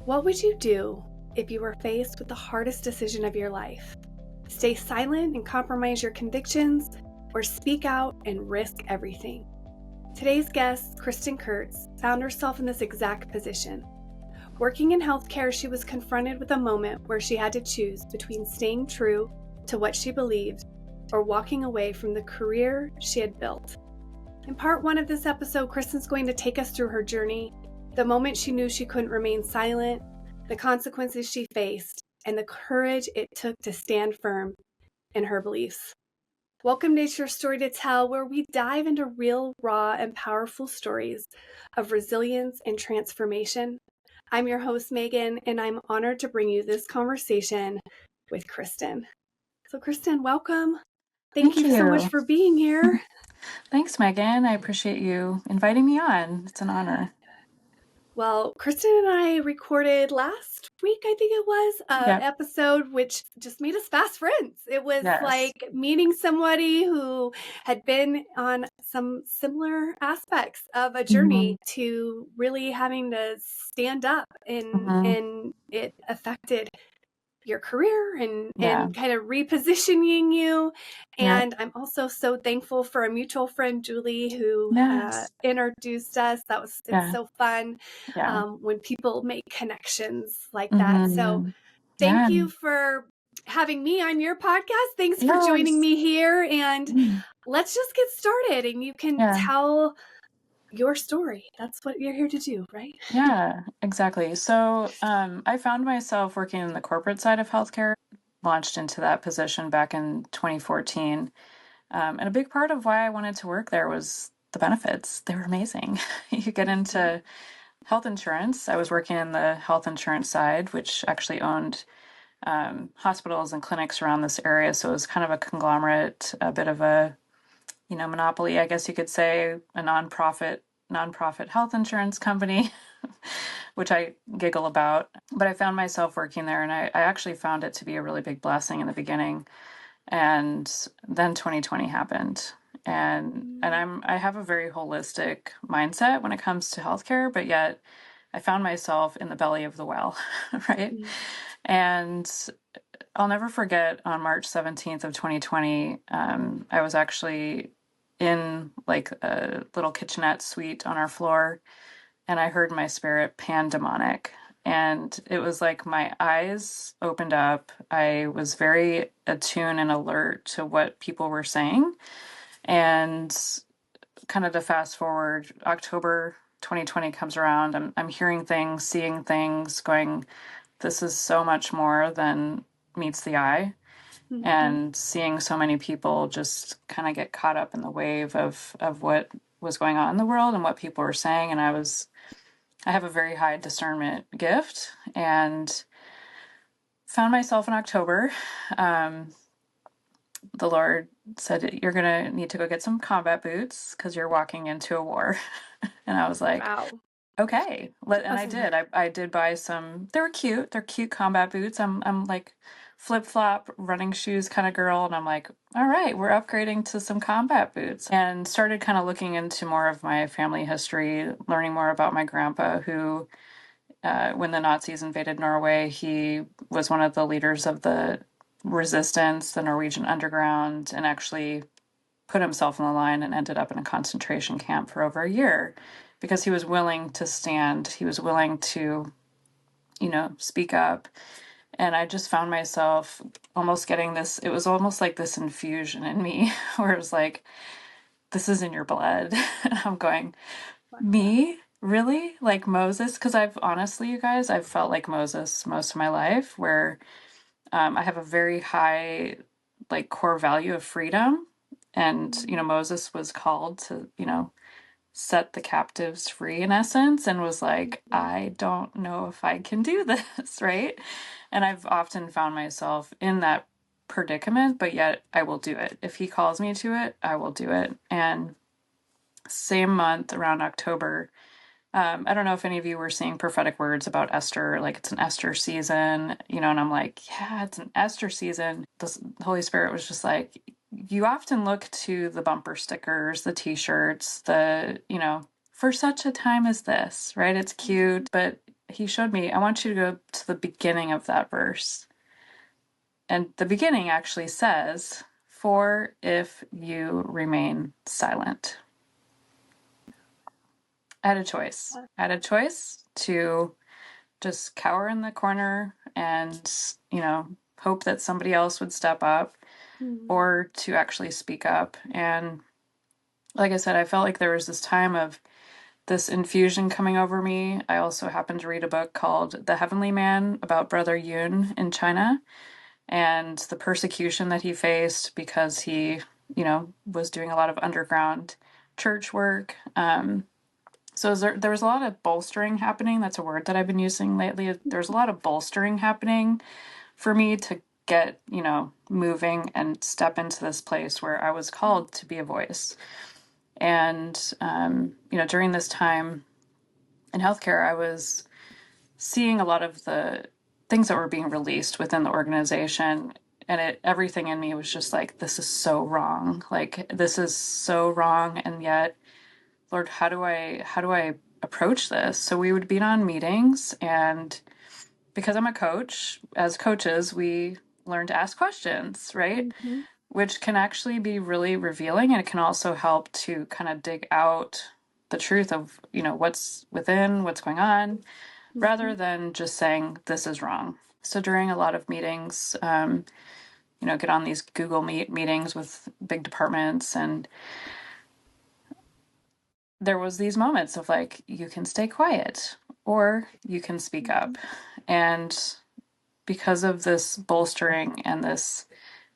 What would you do if you were faced with the hardest decision of your life? Stay silent and compromise your convictions, or speak out and risk everything? Today's guest, Kristin Kurtz, found herself in this exact position. Working in healthcare, she was confronted with a moment where she had to choose between staying true to what she believed or walking away from the career she had built. In part one of this episode, Kristin's going to take us through her journey, the moment she knew she couldn't remain silent, the consequences she faced, and the courage it took to stand firm in her beliefs. Welcome to Your Story to Tell, where we dive into real, raw, and powerful stories of resilience and transformation. I'm your host, Megan, and I'm honored to bring you this conversation with Kristin. So, Kristin, welcome. Thank you so much for being here. Thanks, Megan. I appreciate you inviting me on. It's an honor. Well, Kristin and I recorded last week, I think it was, an episode which just made us fast friends. It was like meeting somebody who had been on some similar aspects of a journey to really having to stand up, and it affected your career and kind of repositioning you. And I'm also so thankful for a mutual friend, Julie, who introduced us. It's so fun when people make connections like that. So thank you for having me on your podcast. Thanks for joining me here. And let's just get started, and you can tell your story. That's what you're here to do, right? Yeah, exactly. So I found myself working in the corporate side of healthcare, launched into that position back in 2014. And a big part of why I wanted to work there was the benefits. They were amazing. You get into health insurance. I was working in the health insurance side, which actually owned hospitals and clinics around this area. So it was kind of a conglomerate, a bit of a, monopoly, I guess you could say, a nonprofit health insurance company, which I giggle about. But I found myself working there, and I actually found it to be a really big blessing in the beginning. And then 2020 happened. And I have a very holistic mindset when it comes to healthcare, but yet I found myself in the belly of the well, right? And I'll never forget, on March 17th of 2020, I was actually in like a little kitchenette suite on our floor, and I heard my spirit pandemonic. And it was like my eyes opened up. I was very attuned and alert to what people were saying. And kind of to fast forward, October 2020 comes around. I'm hearing things, seeing things, going, this is so much more than meets the eye. And seeing so many people just kind of get caught up in the wave of what was going on in the world and what people were saying. And I have a very high discernment gift, and found myself in October. The Lord said, you're going to need to go get some combat boots because you're walking into a war. And I was like, wow. Okay. And I did. I did buy some. They were cute. They're cute combat boots. I'm like flip-flop running shoes kind of girl. And I'm like, all right, we're upgrading to some combat boots. And started kind of looking into more of my family history, learning more about my grandpa, who, when the Nazis invaded Norway, he was one of the leaders of the resistance, the Norwegian underground, and actually put himself on the line and ended up in a concentration camp for over a year. Because he was willing to stand, he was willing to, speak up. And I just found myself almost getting this, it was almost like this infusion in me, where it was like, this is in your blood. And I'm going, me? Really? Like Moses? Because I've honestly, you guys, I've felt like Moses most of my life, where I have a very high, like, core value of freedom. And, Moses was called to, set the captives free, in essence, and was like, I don't know if I can do this, right? And I've often found myself in that predicament, but yet I will do it. If he calls me to it, I will do it. And same month, around October, I don't know if any of you were seeing prophetic words about Esther, like it's an Esther season, and I'm like, yeah, it's an Esther season. The Holy Spirit was just like, you often look to the bumper stickers, the t-shirts, for such a time as this, right? It's cute, but he showed me, I want you to go to the beginning of that verse. And the beginning actually says, for if you remain silent. I had a choice. I had a choice to just cower in the corner and, hope that somebody else would step up, or to actually speak up. And like I said, I felt like there was this time of this infusion coming over me. I also happened to read a book called The Heavenly Man about Brother Yun in China and the persecution that he faced because he, was doing a lot of underground church work. So there was a lot of bolstering happening. That's a word that I've been using lately. There's a lot of bolstering happening for me to get, moving and step into this place where I was called to be a voice. And, during this time in healthcare, I was seeing a lot of the things that were being released within the organization. And everything in me was just like, this is so wrong. Like, this is so wrong. And yet, Lord, how do I approach this? So we would be on meetings, and because I'm a coach, as coaches, we learn to ask questions, right? Mm-hmm. Which can actually be really revealing, and it can also help to kind of dig out the truth of, what's within, what's going on, rather than just saying this is wrong. So during a lot of meetings, get on these Google Meet meetings with big departments, and there was these moments of like, you can stay quiet or you can speak up. And because of this bolstering and this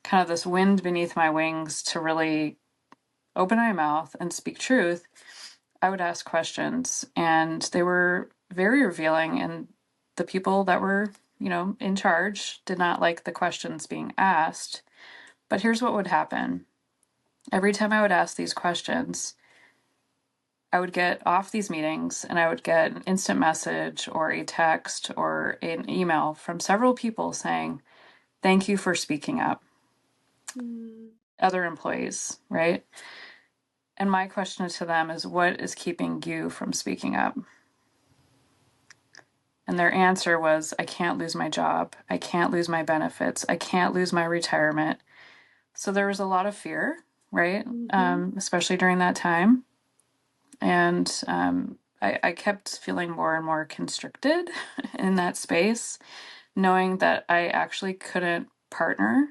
kind of this wind beneath my wings to really open my mouth and speak truth, I would ask questions, and they were very revealing. And the people that were, in charge did not like the questions being asked. But here's what would happen. Every time I would ask these questions, I would get off these meetings and I would get an instant message or a text or an email from several people saying, thank you for speaking up. Other employees, right? And my question to them is, what is keeping you from speaking up? And their answer was, I can't lose my job. I can't lose my benefits. I can't lose my retirement. So there was a lot of fear, right? Especially during that time. And I kept feeling more and more constricted in that space, knowing that I actually couldn't partner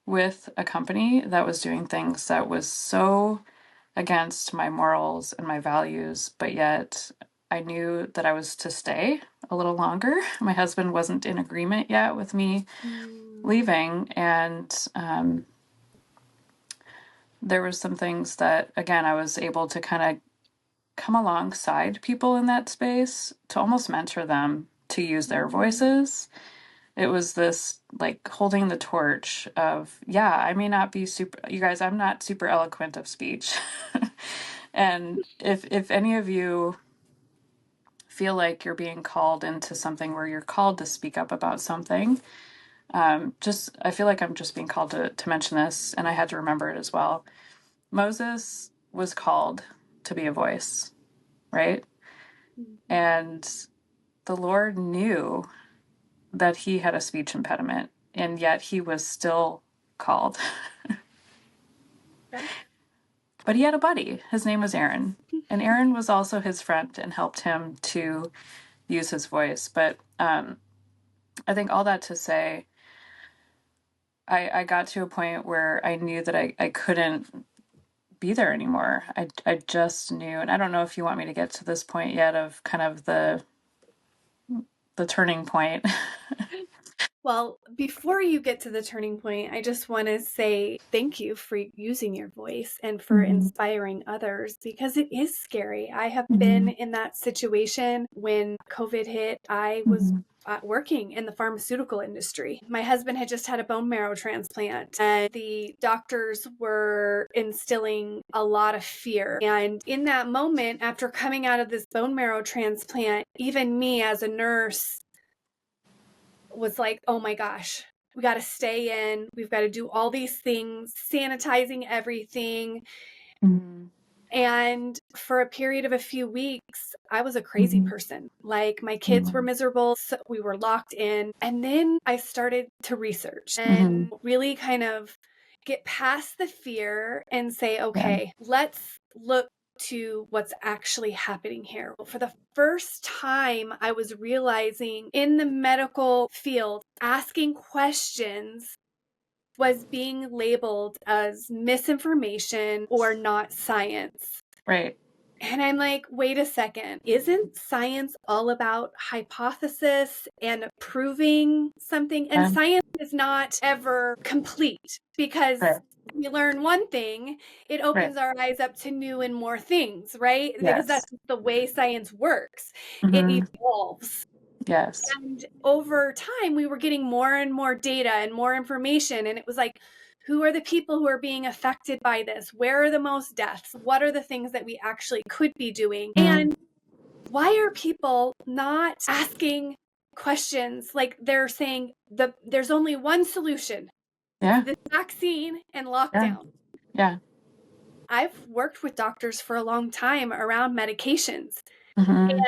with a company that was doing things that was so against my morals and my values, but yet I knew that I was to stay a little longer. My husband wasn't in agreement yet with me leaving, and there was some things that, again, I was able to kind of come alongside people in that space to almost mentor them to use their voices. It was this like holding the torch of, yeah, I may not be you guys, I'm not super eloquent of speech. And if any of you feel like you're being called into something where you're called to speak up about something, I feel like I'm just being called to mention this, and I had to remember it as well. Moses was called to be a voice, right? And the Lord knew that he had a speech impediment, and yet he was still called. But he had a buddy. His name was Aaron. And Aaron was also his friend and helped him to use his voice. But I think all that to say, I got to a point where I knew that I couldn't be there anymore. I just knew, and I don't know if you want me to get to this point yet of kind of the turning point. Well, before you get to the turning point, I just want to say thank you for using your voice and for inspiring others, because it is scary. I have been in that situation when COVID hit. I was working in the pharmaceutical industry. My husband had just had a bone marrow transplant, and the doctors were instilling a lot of fear. And in that moment, after coming out of this bone marrow transplant, even me as a nurse was like, oh my gosh, we got to stay in. We've got to do all these things, sanitizing everything. And for a period of a few weeks, I was a crazy person. Like my kids were miserable. So we were locked in. And then I started to research and really kind of get past the fear and say, okay, let's look to what's actually happening here. For the first time, I was realizing in the medical field, asking questions was being labeled as misinformation or not science. Right. And I'm like, wait a second, isn't science all about hypothesis and proving something? And science is not ever complete because we learn one thing, it opens our eyes up to new and more things, right? Because that's the way science works. It evolves. Yes. And over time, we were getting more and more data and more information. And it was like, who are the people who are being affected by this? Where are the most deaths? What are the things that we actually could be doing? And why are people not asking questions? Like they're saying there's only one solution. Yeah. The vaccine and lockdown. Yeah. I've worked with doctors for a long time around medications. And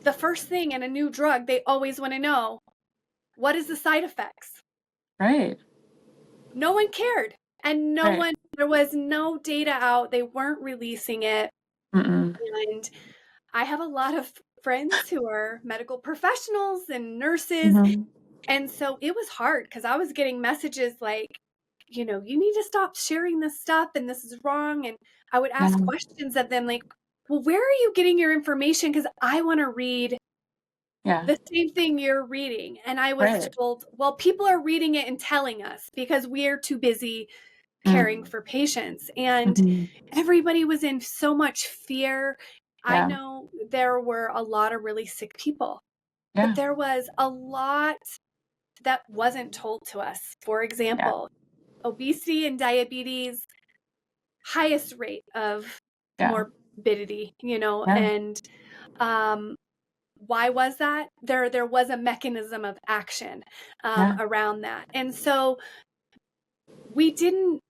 the first thing in a new drug, they always want to know, what is the side effects? Right. No one cared. And there was no data out. They weren't releasing it. And I have a lot of friends who are medical professionals and nurses. And so it was hard because I was getting messages like, you need to stop sharing this stuff and this is wrong. And I would ask questions of them like, well, where are you getting your information? Because I want to read the same thing you're reading. And I was told, well, people are reading it and telling us because we're too busy caring for patients. And everybody was in so much fear. I know there were a lot of really sick people, but there was a lot that wasn't told to us. For example, obesity and diabetes, highest rate of morbidity, and why was that? There was a mechanism of action around that. And so we didn't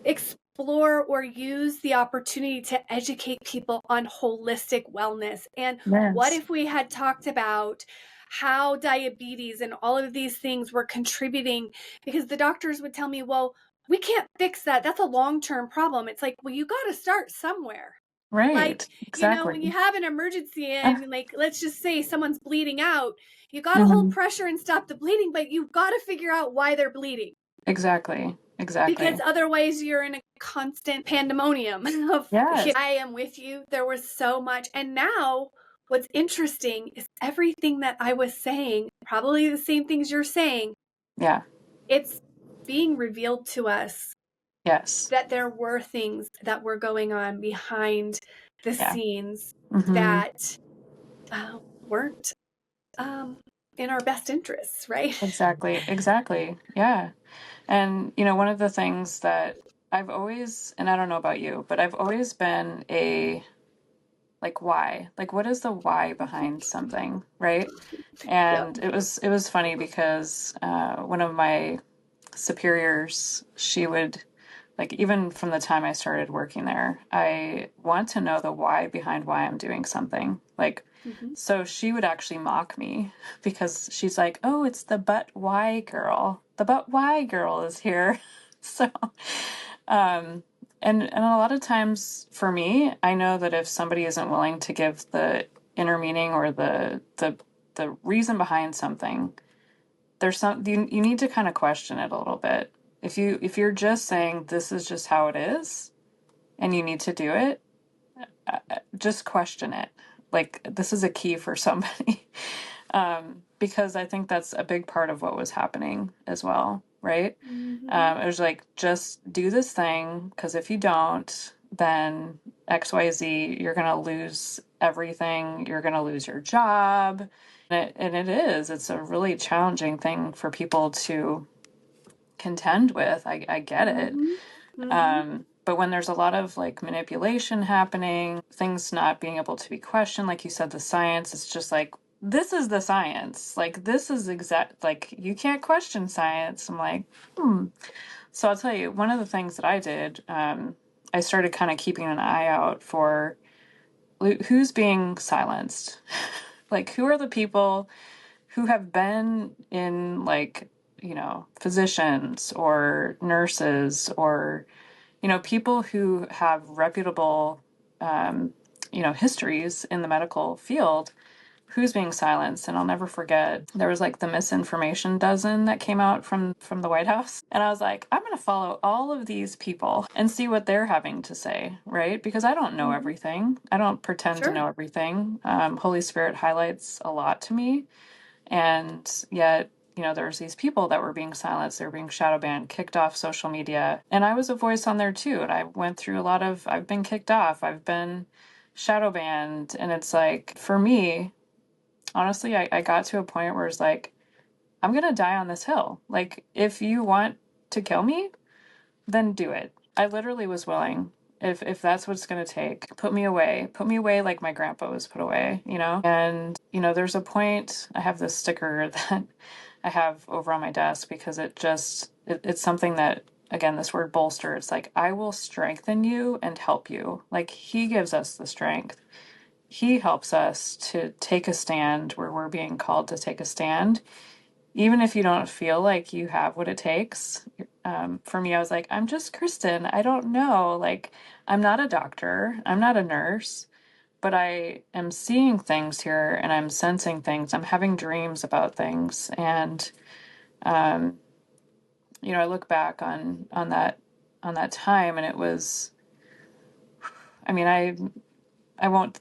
explore or use the opportunity to educate people on holistic wellness. And what if we had talked about how diabetes and all of these things were contributing? Because the doctors would tell me, well, we can't fix that. That's a long-term problem. It's like, well, you got to start somewhere. Right. Like, Exactly. when you have an emergency and like, let's just say someone's bleeding out, you got to hold pressure and stop the bleeding, but you've got to figure out why they're bleeding. Exactly. Because otherwise you're in a constant pandemonium of, I am with you. There was so much. And now what's interesting is everything that I was saying, probably the same things you're saying. Yeah. It's being revealed to us. Yes. That there were things that were going on behind the scenes that weren't in our best interests, right? Exactly. Yeah. And, one of the things that I've always, and I don't know about you, but I've always been why? What is the why behind something, right? And it was funny because one of my superiors, she would, even from the time I started working there, I want to know the why behind why I'm doing something. So she would actually mock me because she's like, oh, it's the but why girl. The but why girl is here. So, and a lot of times for me, I know that if somebody isn't willing to give the inner meaning or the reason behind something, there's you need to kind of question it a little bit. If you're just saying this is just how it is and you need to do it, just question it. This is a key for somebody. Because I think that's a big part of what was happening as well, right? It was just do this thing, because if you don't, then XYZ, you're going to lose everything. You're going to lose your job. And it's a really challenging thing for people to contend with. I get it. But when there's a lot of manipulation happening, things not being able to be questioned, like you said, the science, it's just this is the science. This is exact, you can't question science. I'm So I'll tell you, one of the things that I did, I started kind of keeping an eye out for who's being silenced. Like, who are the people who have been in, like, physicians or nurses or, people who have reputable, histories in the medical field, who's being silenced. And I'll never forget, there was like the misinformation dozen that came out from the White House. And I was like, I'm going to follow all of these people and see what they're having to say, right? Because I don't know everything. I don't pretend to know everything. Holy Spirit highlights a lot to me. And yet, there's these people that were being silenced. They were being shadow banned, kicked off social media. And I was a voice on there too. And I went through I've been kicked off. I've been shadow banned. And it's like, for me, honestly, I got to a point where it's like, I'm going to die on this hill. Like, if you want to kill me, then do it. I literally was willing. If that's what it's going to take, put me away like my grandpa was put away, And, there's a point, I have this sticker that I have over on my desk because it's something that, again, this word bolster, it's like, I will strengthen you and help you. Like, he gives us the strength. He helps us to take a stand where we're being called to take a stand, even if you don't feel like you have what it takes. For me, I was like, I'm just Kristin. I don't know. Like, I'm not a doctor. I'm not a nurse, but I am seeing things here and I'm sensing things. I'm having dreams about things. And, I look back on that time, and it was, I mean, I won't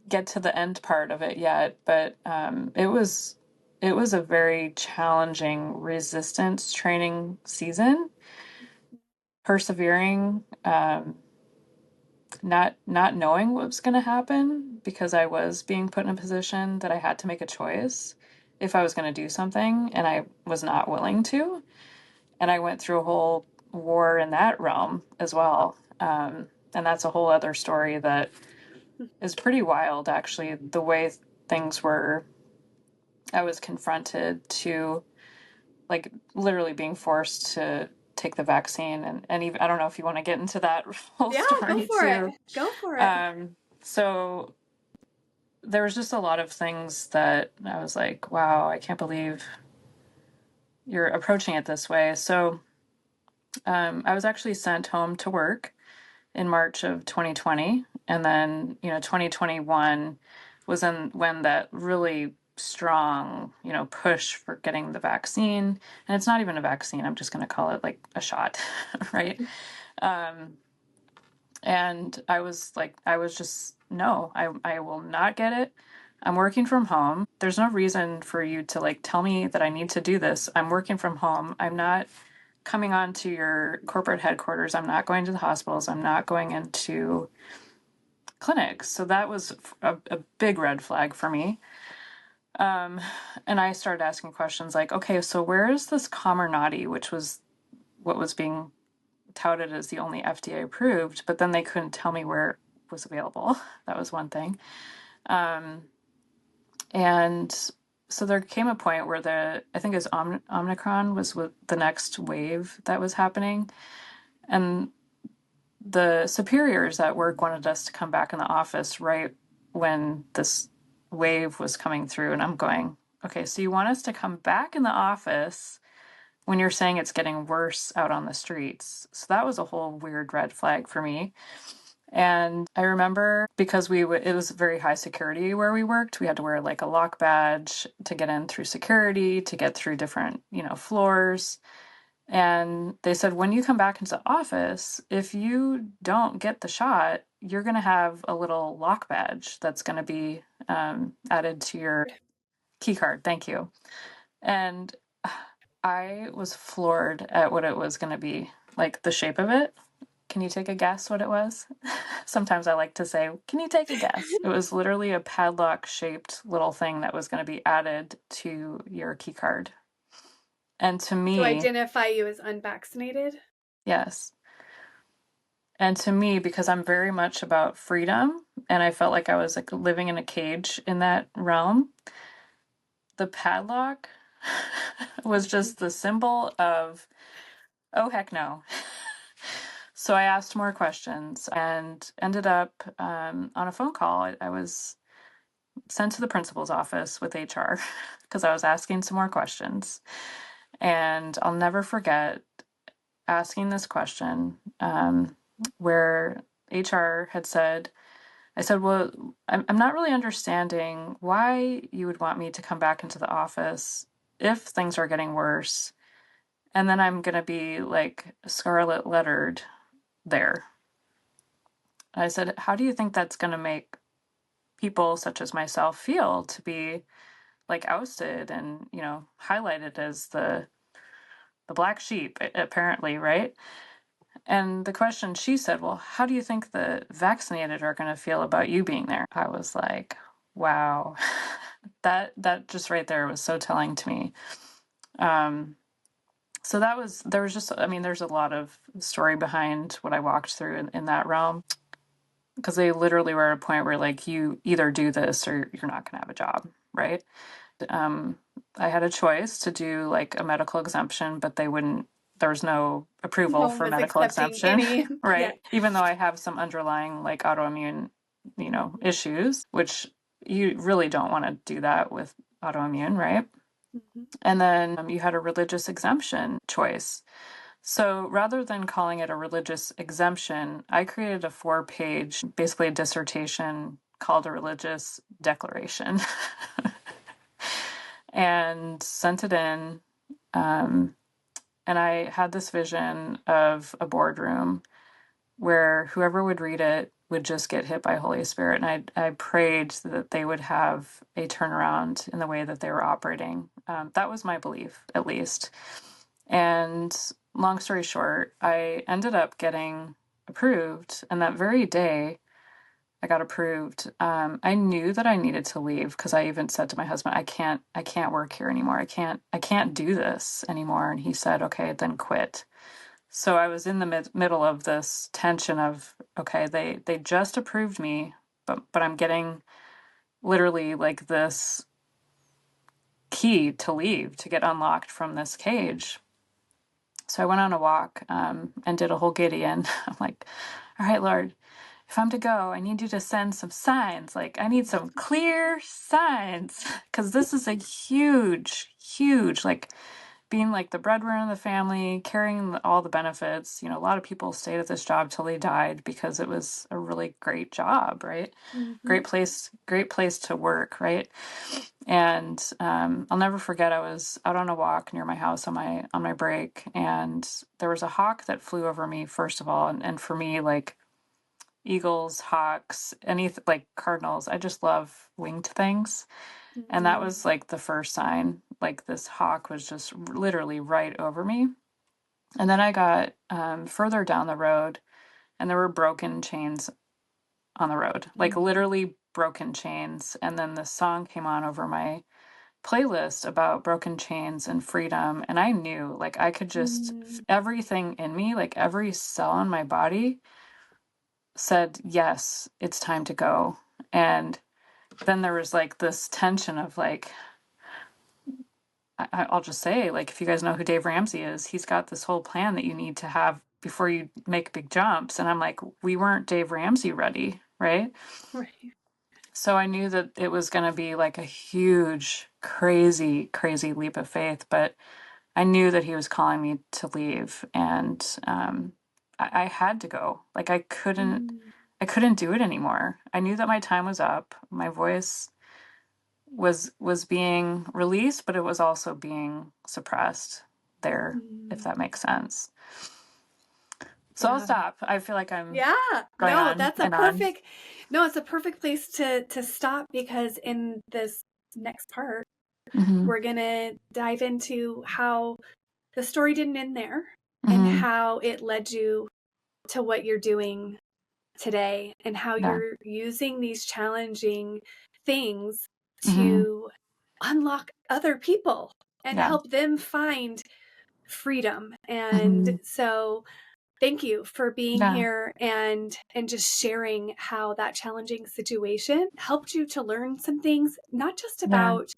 get to the end part of it yet, but it was a very challenging resistance training season, persevering, not knowing what was going to happen because I was being put in a position that I had to make a choice if I was going to do something, and I was not willing to. And I went through a whole war in that realm as well. And that's a whole other story that is pretty wild, actually, the way things were. I was confronted to, like, literally being forced to take the vaccine, and even, I don't know if you want to get into that whole story too. Go for it. So there was just a lot of things that I was like, wow, I can't believe you're approaching it this way. So I was actually sent home to work in March of 2020. And then, 2021 was when that really strong, push for getting the vaccine. And it's not even a vaccine. I'm just going to call it like a shot, right? And I was just, no, I will not get it. I'm working from home. There's no reason for you to like tell me that I need to do this. I'm working from home. I'm not coming on to your corporate headquarters. I'm not going to the hospitals. I'm not going into clinics. So that was a big red flag for me. And I started asking questions like, okay, so where is this Comirnaty, which was what was being touted as the only FDA approved, but then they couldn't tell me where it was available. That was one thing. And so there came a point where I think it was Omicron was the next wave that was happening. And the superiors at work wanted us to come back in the office right when this wave was coming through. And I'm going, okay, so you want us to come back in the office when you're saying it's getting worse out on the streets. So that was a whole weird red flag for me. And I remember because it was very high security where we worked. We had to wear like a lock badge to get in through security, to get through different, floors. And they said, when you come back into the office, if you don't get the shot, you're going to have a little lock badge that's going to be added to your key card. Thank you. And I was floored at what it was going to be, like the shape of it. Can you take a guess what it was? Sometimes I like to say, can you take a guess? It was literally a padlock shaped little thing that was going to be added to your key card. And to me, to identify you as unvaccinated? yes. And to me, because I'm very much about freedom, and I felt like I was like living in a cage in that realm, the padlock was just the symbol of, oh, heck no. So I asked more questions and ended up on a phone call. I was sent to the principal's office with HR because I was asking some more questions. And I'll never forget asking this question where HR had said, I said, well, I'm not really understanding why you would want me to come back into the office if things are getting worse. And then I'm going to be like scarlet lettered there. I said, how do you think that's going to make people such as myself feel to be like ousted and, highlighted as the black sheep, apparently, right? And the question she said, well, how do you think the vaccinated are going to feel about you being there? I was like, wow, that just right there was so telling to me. So there was just, there's a lot of story behind what I walked through in that realm, because they literally were at a point where like, you either do this or you're not going to have a job, right? I had a choice to do like a medical exemption, but there was no approval No for one was medical accepting exemption, any. right? Yeah. Even though I have some underlying like autoimmune, issues, which you really don't want to do that with autoimmune, right? Mm-hmm. And then you had a religious exemption choice. So rather than calling it a religious exemption, I created a 4-page, basically a dissertation called a religious declaration and sent it in. And I had this vision of a boardroom where whoever would read it would just get hit by Holy Spirit. And I prayed that they would have a turnaround in the way that they were operating. That was my belief, at least. And long story short, I ended up getting approved. And that very day I got approved, I knew that I needed to leave, because I even said to my husband, I can't work here anymore. I can't do this anymore. And he said, okay, then quit. So I was in the middle of this tension of, okay, they just approved me, but I'm getting literally like this key to leave, to get unlocked from this cage. So I went on a walk and did a whole Gideon. I'm like, all right, Lord, if I'm to go, I need you to send some signs. Like, I need some clear signs, because this is a huge, like, being like the breadwinner in the family, carrying all the benefits. A lot of people stayed at this job till they died because it was a really great job, right? Mm-hmm. Great place to work, right? And I'll never forget, I was out on a walk near my house on my break, and there was a hawk that flew over me, first of all, and for me, like eagles, hawks, like cardinals, I just love winged things. And that was like the first sign. Like, this hawk was just literally right over me. And then I got further down the road, and there were broken chains on the road, like literally broken chains. And then the song came on over my playlist about broken chains and freedom. And I knew, like, I could just, everything in me, like every cell in my body said, yes, it's time to go. And then there was like this tension of like, I'll just say, like, if you guys know who Dave Ramsey is, he's got this whole plan that you need to have before you make big jumps. And I'm like, we weren't Dave Ramsey ready, right? Right. So I knew that it was going to be like a huge, crazy leap of faith, but I knew that he was calling me to leave, and I had to go. Like, I couldn't do it anymore. I knew that my time was up. My voice was being released, but it was also being suppressed there, if that makes sense. So I'll stop. I feel like I'm going on that's a and on. perfect no, it's a perfect place to stop, because in this next part, we're gonna dive into how the story didn't end there, and how it led you to what you're doing today, and how you're using these challenging things to unlock other people and help them find freedom. And so thank you for being here and just sharing how that challenging situation helped you to learn some things, not just about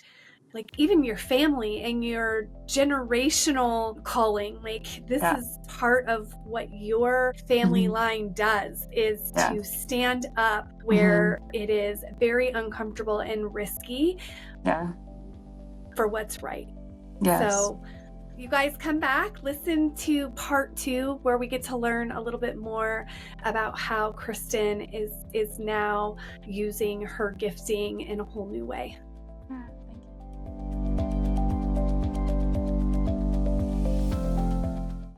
like even your family and your generational calling. Like this Yeah. is part of what your family line does, is to stand up where it is very uncomfortable and risky for what's right. Yes. So you guys come back, listen to part 2, where we get to learn a little bit more about how Kristin is now using her gifting in a whole new way. Yeah, thank you.